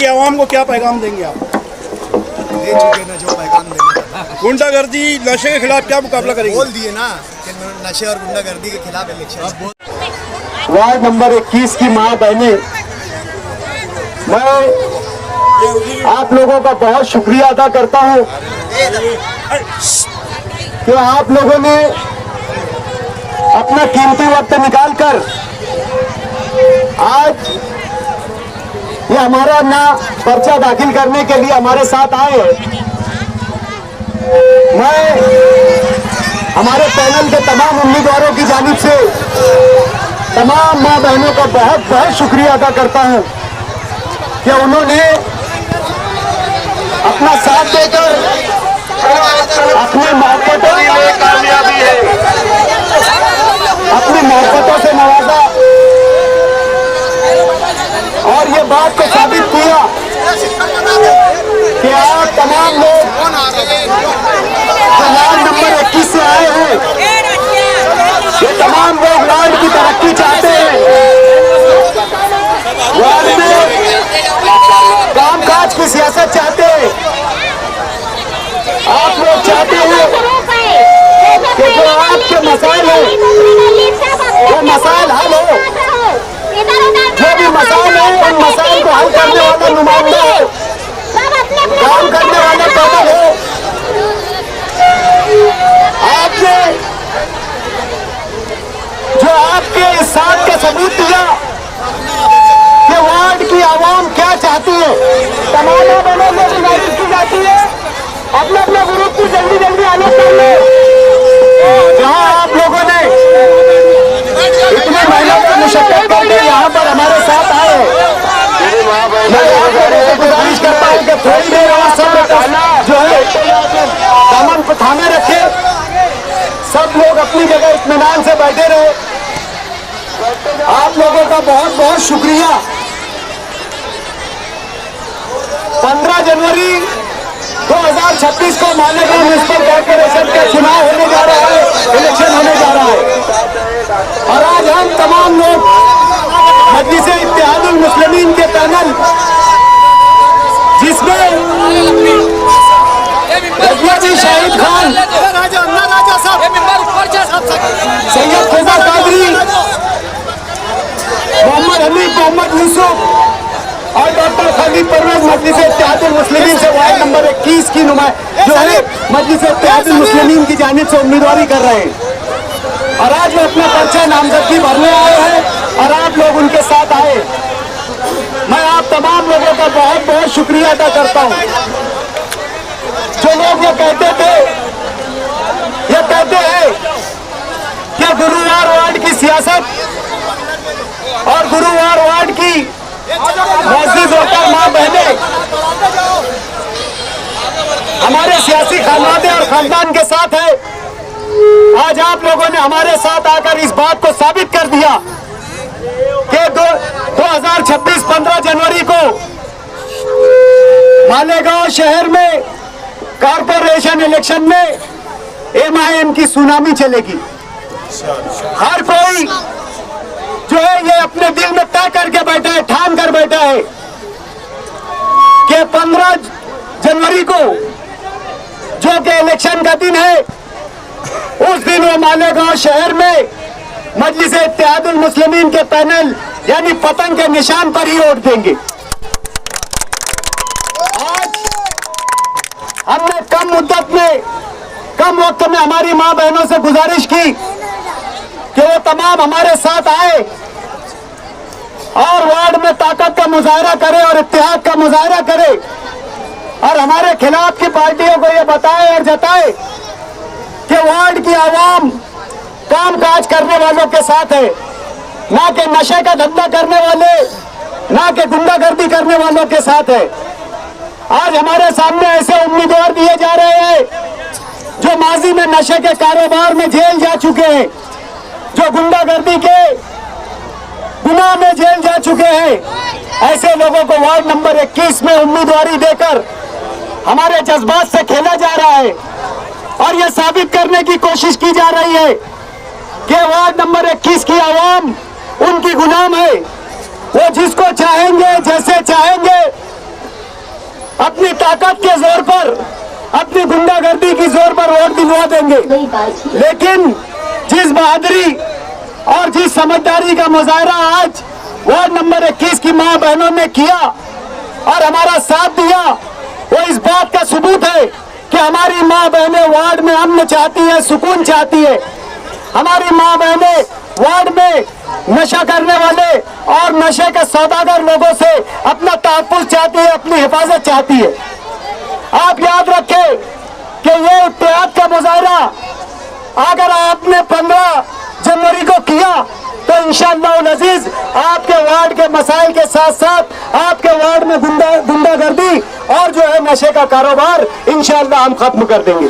की आवाम को क्या पैगाम देंगे आप? दे चुके ना जो पैगाम देने का। गुंडागर्दी नशे के खिलाफ क्या मुकाबला करेंगे? बोल दिए ना कि नशे और गुंडागर्दी के खिलाफ इलेक्शन। वार्ड नंबर 21 की माँ बहनें, मैं आप लोगों का बहुत शुक्रिया अदा करता हूँ कि आप लोगों ने अपना कीमती वक्त निकालकर आज ये हमारा ना पर्चा दाखिल करने के लिए हमारे साथ आए हैं। मैं हमारे पैनल के तमाम उम्मीदवारों की जानिब से तमाम माँ बहनों का बहुत बहुत शुक्रिया अदा करता हूँ कि उन्होंने अपना साथ देकर अपनी मोहब्बतों में कामयाबी है, अपनी मोहब्बतों से नवाजा और ये बात को साबित किया कि आप तमाम लोग वार्ड नंबर 21 से आए हैं, ये तमाम लोग वार्ड की तरक्की चाहते हैं, वार्ड में कामकाज की सियासत चाहते हैं। आप लोग चाहते हैं कि जो आपके मसाइल है वो मसाइल हल हो, जो भी मसाइल है उन मसाइल को हल करने वाला नुमाइंदा हो, काम करने वाला पैनल हो। आपने जो आपके इस साथ का सबूत दिया कि वार्ड की आवाम क्या चाहती है, तमाम बहनों में गुजारिश की जाती है अपने अपने ग्रुप को जल्दी जल्दी आने कर ले। जहां आप लोगों ने इतने महीनों की मुशक्कत करके यहाँ पर हमारे साथ आए, मैं आप लोगों से गुजारिश करता हूँ कि थोड़ी देर और सब जो है दामन को थामे रखे, सब लोग अपनी जगह इत्मीनान से बैठे रहे। आप लोगों का बहुत बहुत शुक्रिया। 15 जनवरी 2026 को मालेगांव म्युनिसिपल कॉर्पोरेशन का चुनाव होने जा रहा है, इलेक्शन होने जा रहा है और आज हम तमाम लोग मजलिस इत्तेहादुल मुस्लिमीन के पैनल, जिसमें रज़िया शाहिद खान, सैयद खुदा कादरी, मोहम्मद हमीद, मोहम्मद यूसुफ और डॉक्टर खालिद परवेज मजलिस इत्तेहादुल मुस्लिमीन से वार्ड नंबर 21 की जो है मजलिस इत्तेहादुल मुस्लिमीन की जानिब से उम्मीदवारी कर रहे हैं और आज वो अपना पर्चा नामजदगी भरने आए हैं और आप लोग उनके साथ आए। मैं आप तमाम लोगों का बहुत बहुत शुक्रिया अदा करता हूँ। जो लोग ये कहते हैं कि गुरुवार वार्ड की सियासत और गुरुवार वार्ड की मस्जिद होकर माँ बहने हमारे सियासी खानदान और खानदान के साथ है, आज आप लोगों ने हमारे साथ आकर इस बात को साबित कर दिया कि 2026 15 जनवरी को मालेगांव शहर में कॉर्पोरेशन इलेक्शन में MIM की सुनामी चलेगी। हर कोई जो है ये अपने दिल में तय करके बैठा है, ठान कर बैठा है कि 15 जनवरी को जो कि इलेक्शन का दिन है, उस दिन वो मालेगांव शहर में मजलिस इत्तेहादुल मुस्लिमीन के पैनल यानी पतंग के निशान पर ही वोट देंगे। आज हमने कम मुद्दत में, कम वक्त में हमारी मां बहनों से गुजारिश की कि वो तमाम हमारे साथ आए और वार्ड में ताकत का मुजाहरा करे और इत्तेहाद का मुजाहरा करे और हमारे खिलाफ की पार्टियों को ये बताए और जताए कि वार्ड की आवाम काम काज करने वालों के साथ है, ना कि नशे का धंधा करने वाले, ना कि गुंडागर्दी करने वालों के साथ है। आज हमारे सामने ऐसे उम्मीदवार दिए जा रहे हैं जो माजी में नशे के कारोबार में जेल जा चुके हैं, जो गुंडागर्दी के गुनाह में जेल जा चुके हैं। ऐसे लोगों को वार्ड नंबर 21 में उम्मीदवारी देकर हमारे जज्बात से खेला जा रहा है और यह साबित करने की कोशिश की जा रही है कि वार्ड नंबर 21 की आवाम उनकी गुलाम है। वो जिसको चाहेंगे, जैसे चाहेंगे अपनी ताकत के जोर पर, अपनी गुंडागर्दी की जोर पर वोट दिलवा देंगे। लेकिन जिस बहादुरी और जिस समझदारी का मुजाहरा आज वार्ड नंबर 21 की मां बहनों ने किया और हमारा साथ दिया, वो इस बात का सबूत है कि हमारी मां बहनें वार्ड में अमन चाहती है, सुकून चाहती है। हमारी मां बहनें वार्ड में नशा करने वाले और नशे के सौदागर लोगों से अपना तहफ्फुज़ चाहती है, अपनी हिफाजत चाहती है। आप याद रखें कि ये इत्तेहाद का मुजाहरा अगर आपने 15 जनवरी को किया तो इंशाअल्लाह अज़ीज आपके वार्ड के मसाइल के साथ साथ आपके वार्ड में गुंडागर्दी और जो है नशे का कारोबार इंशाअल्लाह हम खत्म कर देंगे।